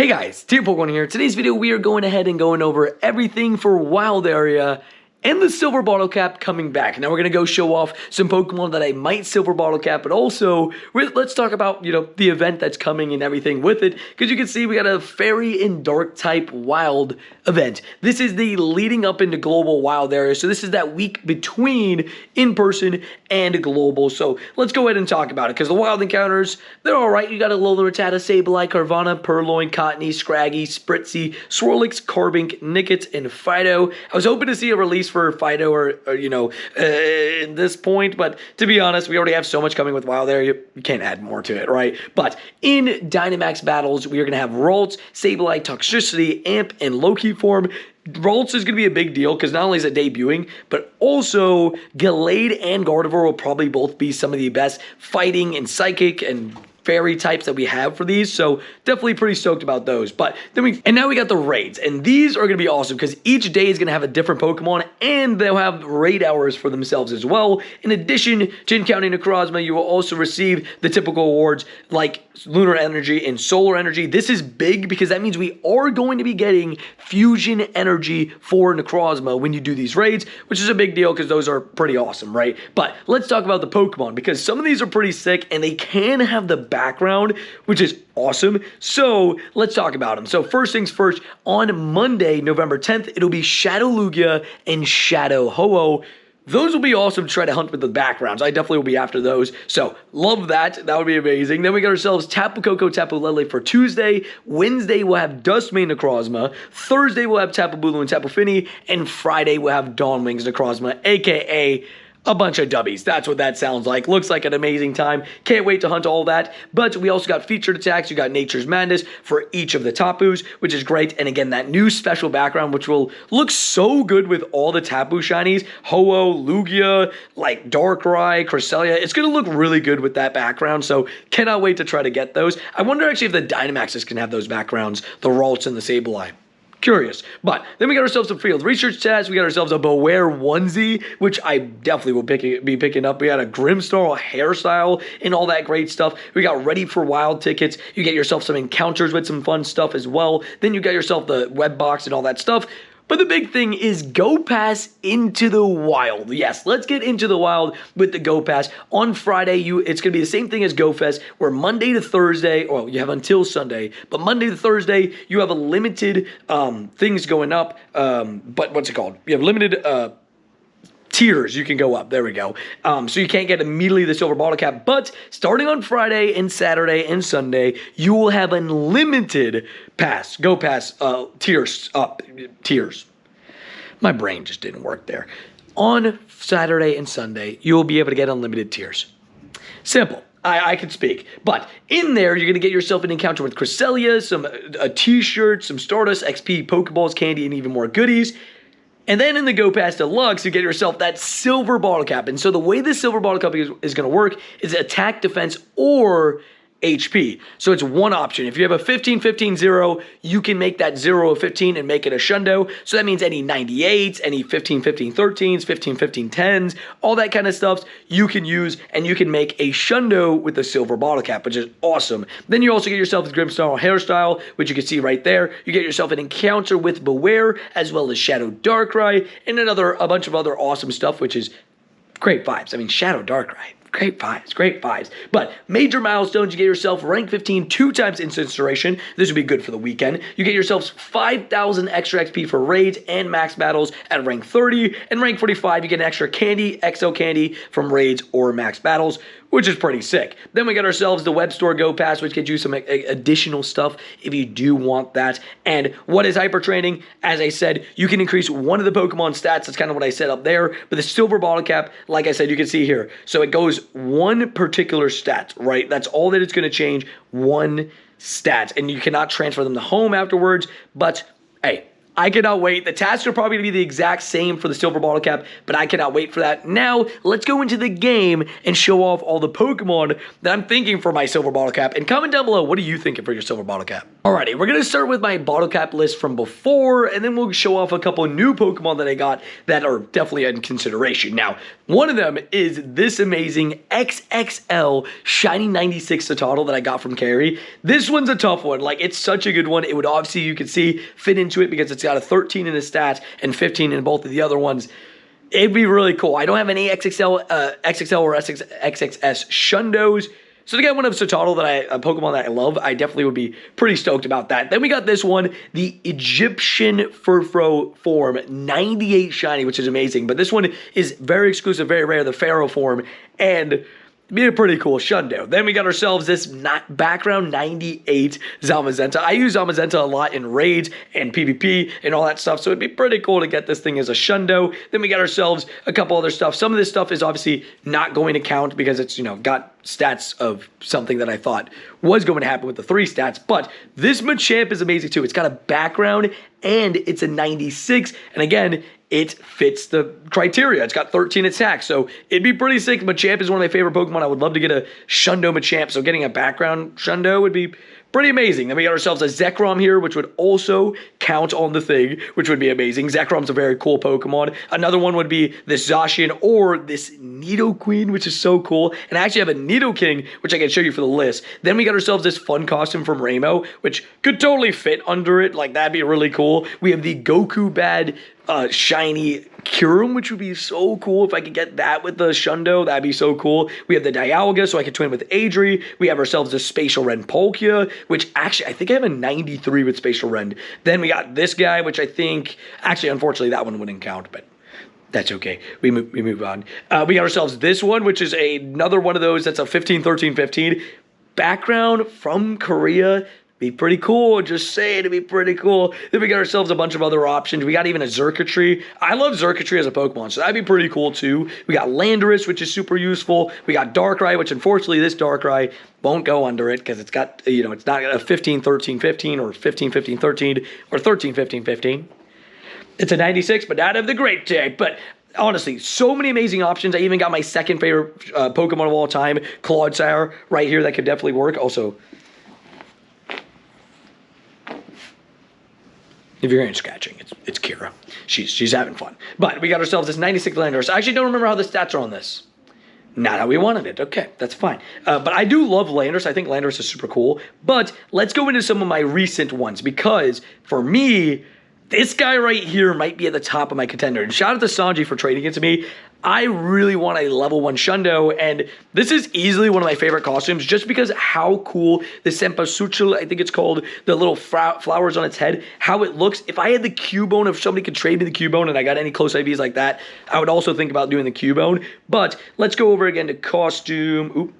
Hey guys, Team Pokemon here. Today's video we are going ahead and going over everything for Wild Area and the Silver Bottlecap coming back. Now we're going to go show off some Pokemon that I might Silver Bottlecap, but also let's talk about, the event that's coming and everything with it. Because you can see we got a Fairy and Dark type Wild event. This is the leading up into Global Wild Area. So this is that week between in-person and Global. So let's go ahead and talk about it. Because the Wild Encounters, they're alright. You got a Alola, Rattata, Sableye, Carvanha, Purloin, Cottony, Scraggy, Spritzy, Swirlix, Carbink, Nickets, and Fido. I was hoping to see a release for Fido or in this point, but to be honest, we already have so much coming with Wild Area, you can't add more to it, right? But in Dynamax battles, we are going to have Ralts, Sableye, Toxtricity, Amp, and Loki form. Ralts is going to be a big deal because not only is it debuting, but also Gallade and Gardevoir will probably both be some of the best fighting and psychic and fairy types that we have for these, so definitely pretty stoked about those. But then now we got the raids, and these are going to be awesome because each day is going to have a different Pokemon, and they'll have raid hours for themselves as well. In addition to encountering Necrozma, you will also receive the typical awards like Lunar Energy and Solar Energy. This is big because that means we are going to be getting Fusion Energy for Necrozma when you do these raids, which is a big deal because those are pretty awesome, right? But let's talk about the Pokemon because some of these are pretty sick, and they can have the background, which is awesome. So let's talk about them. So first things first, on Monday, November 10th, it'll be Shadow Lugia and Shadow Ho-Oh. Those will be awesome to try to hunt with the backgrounds. I definitely will be after those. So love that. That would be amazing. Then we got ourselves Tapu Koko, Tapu Lele for Tuesday. Wednesday we'll have Dustmane Necrozma. Thursday we'll have Tapu Bulu and Tapu Fini. And Friday we'll have Dawnwings Necrozma, aka a bunch of dubbies. That's what that sounds like. Looks like an amazing time. Can't wait to hunt all that. But we also got featured attacks. You got Nature's Madness for each of the Tapus, which is great. And again, that new special background, which will look so good with all the Tapu shinies. Ho-Oh, Lugia, like Darkrai, Cresselia. It's going to look really good with that background. So cannot wait to try to get those. I wonder actually if the Dynamaxes can have those backgrounds, the Ralts and the Sableye. Curious. But then we got ourselves some field research stats. We got ourselves a Beware onesie, which I definitely will be picking up. We got a Grimmsnarl hairstyle and all that great stuff. We got Ready for Wild tickets. You get yourself some encounters with some fun stuff as well. Then you got yourself the web box and all that stuff. But the big thing is Go Pass into the Wild. Yes, let's get into the Wild with the Go Pass. On Friday, it's going to be the same thing as Go Fest, where Monday to Thursday, well, you have until Sunday, but Monday to Thursday, you have a limited things going up. But what's it called? You have limited tiers you can go up. There we go. So you can't get immediately the Silver Bottlecap, but starting on Friday and Saturday and Sunday, you will have unlimited Go Pass tiers. My brain just didn't work there. On Saturday and Sunday, you will be able to get unlimited tiers. Simple. I can speak. But in there, you're going to get yourself an encounter with Cresselia, a t-shirt, some Stardust, XP, Pokeballs, candy, and even more goodies. And then in the Go Pass Deluxe, you get yourself that Silver Bottlecap. And so the way this Silver Bottlecap is going to work is attack, defense, or HP. So it's one option. If you have a 15-15-0, you can make that 0 a 15 and make it a Shundo. So that means any 98s, any 15-15-13s, 15-15-10s, all that kind of stuff you can use, and you can make a Shundo with the Silver Bottlecap, which is awesome. Then you also get yourself the Grimmsnarl hairstyle, which you can see right there. You get yourself an encounter with Beware, as well as Shadow Darkrai, and a bunch of other awesome stuff, which is great vibes. I mean, Shadow Darkrai. Great vibes, great vibes. But major milestones, you get yourself rank 15 2 times instant duration. This would be good for the weekend. You get yourselves 5,000 extra XP for raids and max battles at rank 30. And rank 45, you get an extra candy, XO candy from raids or max battles, which is pretty sick. Then we got ourselves the web store Go Pass, which gets you some additional stuff if you do want that. And what is hyper training? As I said, you can increase one of the Pokemon stats. That's kind of what I set up there. But the Silver Bottlecap, like I said, you can see here. So it goes one particular stat, right? That's all that it's going to change, one stat. And you cannot transfer them to home afterwards. But hey, I cannot wait. The tasks are probably going to be the exact same for the Silver Bottle Cap, but I cannot wait for that. Now, let's go into the game and show off all the Pokemon that I'm thinking for my Silver Bottle Cap. And comment down below, what are you thinking for your Silver Bottle Cap? Alrighty, we're going to start with my Bottle Cap list from before, and then we'll show off a couple of new Pokemon that I got that are definitely in consideration. Now, one of them is this amazing XXL Shiny 96 Totodile that I got from Carrie. This one's a tough one. Like, it's such a good one. It would obviously, you can see, fit into it because it's got a 13 in the stats and 15 in both of the other ones. It'd be really cool. I don't have any XXL or XXS Shundos. So to get one of Totodile a Pokemon that I love, I definitely would be pretty stoked about that. Then we got this one, the Egyptian Furfro form, 98 shiny, which is amazing. But this one is very exclusive, very rare, the Pharaoh form, and be a pretty cool Shundo. Then we got ourselves this background 98 Zamazenta. I use Zamazenta a lot in raids and PvP and all that stuff, so it'd be pretty cool to get this thing as a Shundo. Then we got ourselves a couple other stuff. Some of this stuff is obviously not going to count because it's, you know, got stats of something that I thought was going to happen with the 3 stats, but this Machamp is amazing too. It's got a background and it's a 96, and again, it fits the criteria. It's got 13 attacks, so it'd be pretty sick. Machamp is one of my favorite Pokemon. I would love to get a Shundo Machamp, so getting a background Shundo would be pretty amazing. Then we got ourselves a Zekrom here, which would also count on the thing, which would be amazing. Zekrom's a very cool Pokemon. Another one would be this Zacian or this Nidoqueen, which is so cool. And I actually have a Nidoking, which I can show you for the list. Then we got ourselves this fun costume from Rainbow, which could totally fit under it. Like, that'd be really cool. We have the Goku Bad shiny Kyurem, which would be so cool if I could get that with the Shundo. That'd be so cool. We have the Dialga, so I could twin with Adri. We have ourselves the Spatial Rend Palkia, which actually, I think I have a 93 with Spatial Rend. Then we got this guy, which I think, actually, unfortunately, that one wouldn't count, but that's okay. We move on. We got ourselves this one, which is another one of those that's a 15, 13, 15. Background from Korea. Be pretty cool, just saying, it'd be pretty cool. Then we got ourselves a bunch of other options. We got even a Xurkitree. I love Xurkitree as a Pokemon, so that'd be pretty cool too. We got Landorus, which is super useful. We got Darkrai, which unfortunately this Darkrai won't go under it because it's got, you know, it's not a 15, 13, 15 or 15, 15, 13 or 13, 15, 15. It's a 96, but not of the great type. But honestly, so many amazing options. I even got my second favorite Pokemon of all time, Clodsire, right here. That could definitely work. Also, if you're hearing scratching, it's Kira. She's having fun. But we got ourselves this 96 Landorus. I actually don't remember how the stats are on this. Not how we wanted it. Okay, that's fine. But I do love Landorus. I think Landorus is super cool. But let's go into some of my recent ones because for me, this guy right here might be at the top of my contender. And shout out to Sanji for trading it to me. I really want a level 1 Shundo, and this is easily one of my favorite costumes just because how cool the Cempasúchil, I think it's called, the little flowers on its head, how it looks. If I had the Cubone, if somebody could trade me the Cubone and I got any close IVs like that, I would also think about doing the Cubone. But let's go over again to costume,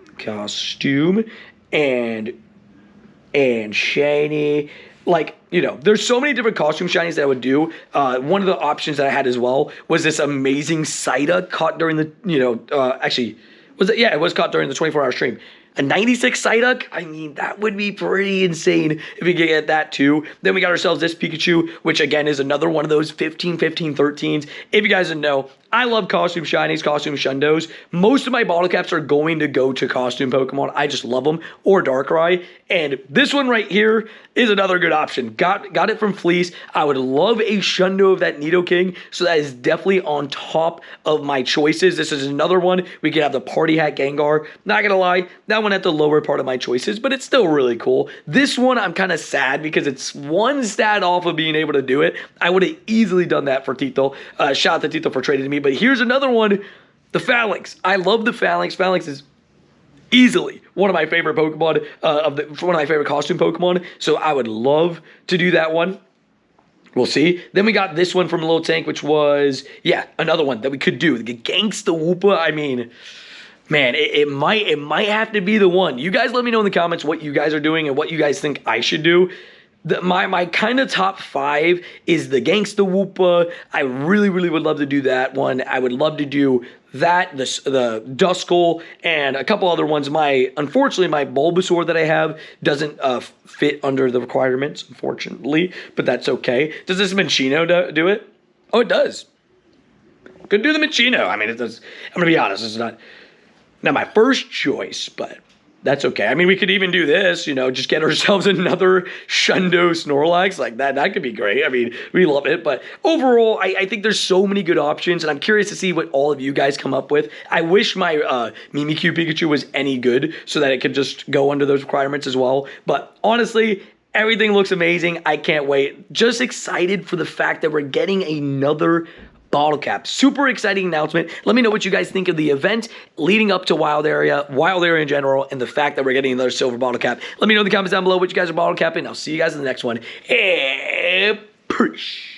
and shiny. Like, you know, there's so many different costume shinies that I would do. One of the options that I had as well was this amazing Psyduck caught during the, you know, actually, was it? Yeah, it was caught during the 24-hour stream. A 96 Psyduck, I mean, that would be pretty insane if we could get that too. Then we got ourselves this Pikachu, which again is another one of those 15, 15, 13s. If you guys didn't know, I love costume shinies, costume Shundos. Most of my bottle caps are going to go to costume Pokemon. I just love them, or Darkrai. And this one right here is another good option. Got it from Fleece. I would love a Shundo of that Nidoking, so that is definitely on top of my choices. This is another one. We could have the Party Hat Gengar. Not gonna lie, that one at the lower part of my choices, but it's still really cool. This one I'm kind of sad because it's one stat off of being able to do it. I would have easily done that for Tito. Shout out to Tito for trading to me. But here's another one, the Phalanx. I love the Phalanx. Phalanx is easily one of my favorite Pokemon, one of my favorite costume Pokemon. So I would love to do that one. We'll see. Then we got this one from Little Tank, which was, yeah, another one that we could do. The Gangsta Woopa. I mean, man, it might have to be the one. You guys let me know in the comments what you guys are doing and what you guys think I should do. My kind of top 5 is the Gangsta Whoopa. I really would love to do that one. I would love to do that, the Duskull, and a couple other ones. Unfortunately, my Bulbasaur that I have doesn't fit under the requirements, unfortunately, but that's okay. Does this Minccino do it? Oh, it does. Could do the Minccino. I mean, it does. I'm gonna be honest, it's not my first choice, but that's okay. I mean, we could even do this, just get ourselves another Shundo Snorlax. Like that could be great. I mean, we love it. But overall, I think there's so many good options, and I'm curious to see what all of you guys come up with. I wish my Mimikyu Pikachu was any good so that it could just go under those requirements as well. But honestly, everything looks amazing. I can't wait. Just excited for the fact that we're getting another bottle cap. Super exciting announcement. Let me know what you guys think of the event leading up to Wild Area in general, and the fact that we're getting another silver bottle cap. Let me know in the comments down below what you guys are bottle capping. I'll see you guys in the next one. Peace.